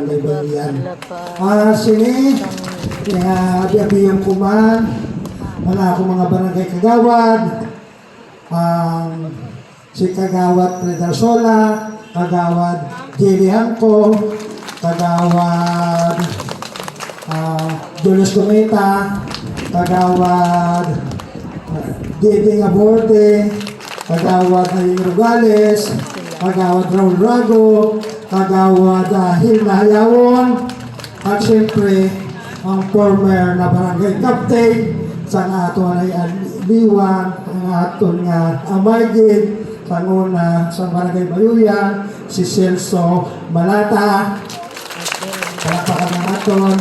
Barangay Bayan. Sini, biyabiyang kuman, mga akong mga barangay kagawad, si Kagawad Predarsola, Kagawad Jerry Hanco, Kagawad Julius Gometa, Kagawad Diding Aborde, Kagawad Nayin Rogales, Kagawad Raul Rago, Kagawad Hilma Hayawon, at siyempre ang former na barangay captain sa aton ay Liwan, ang aton nga Amargid, sa una sa barangay Bayuyan, si Celso Malata, palapakan ng aton,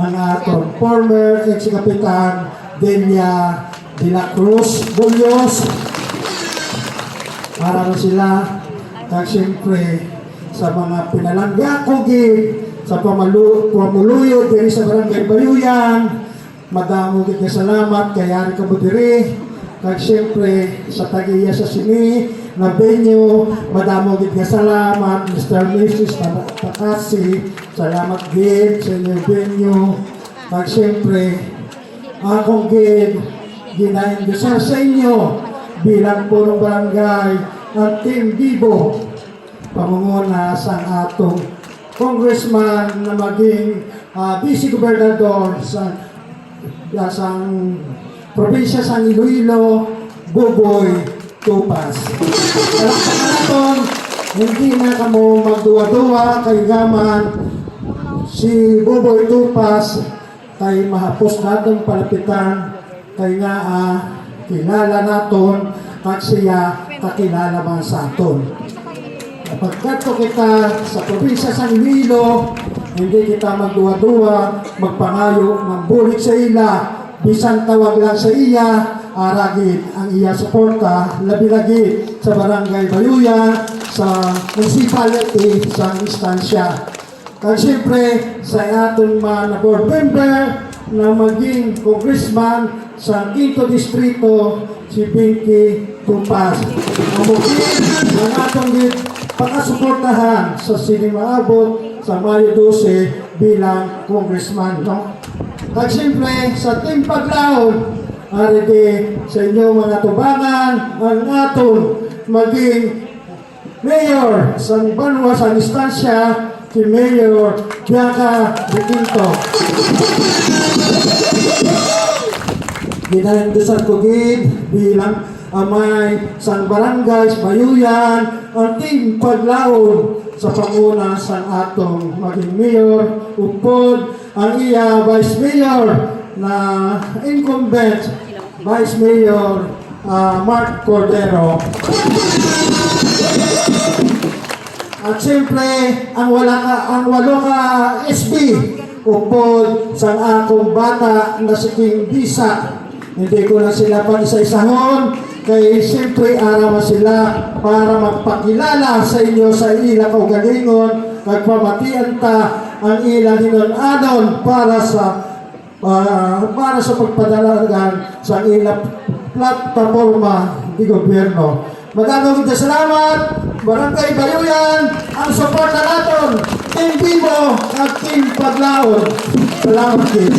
ang aton former ex-kapitan Delia de la Cruz Bulyos, para sila, at siyempre sa mga pinalangga kogid sa pamuluyo diri sa barangay Bayuyan, madamo gid salamat kay Ari Kabudiri, at siyempre sa tagiya sa sini na venue, madamo gid salamat Mr. and Mrs. Takasi, salamat gid sa inyong venue, at siyempre akong gid ginaindusal sa inyo bilang punong barangay ang Team Bibo, pamunguna sa atong congressman na maging vice gobernador sa probinsya sa Iloilo, Buboy Tupas. Kalakpakan natin, hindi na kamo magduwa-duwa kay gaman si Buboy Tupas kay mahapos natong palapitan kay nga kilala naton at siya kakilala man sa aton. Pagkato kita sa probinsya sa Iloilo, hindi kita magduwa-duwa, magpangayo, magbulit sa ila, bisan tawag lang sa iya, aragid ang iya suporta, labi-lagi sa barangay Bayuyan, sa municipality, sa instansya. At siyempre, sa ating mga board member na maging congressman sa 5th Distrito, si Pinky Tupas. Ang mukhin ng atong pagkasuportahan sa sinimaabot sa Mayo 12 bilang congressman. No? At siyempre, sa Team Paglaon, aride sa inyong mga tubangan, ang atong maging mayor sa Banwa sa instansya, si Mayor Bianca Requinto. Ginahindusan ko gid bilang amay sang barangay Bayuyan ang Team Paglaon sa panguna sa atong maging mayor upod ang iya vice mayor na incumbent vice mayor Mark Cordero. At siyempre ang walo ka SB upod sa akong bata na si King Bisa. Hindi ko na sila pang isa-isahon, kay siyempre araw sila para magpakilala sa inyo sa ila kaugalingon, nagpamatian ta ang ila hinon-anon para sa pagpadalagan sa ila plataforma di gobyerno. Maraming salamat, Barangay Bayuyan, ang support na natin, Team Bibo at Team Paglaon. Salamat din.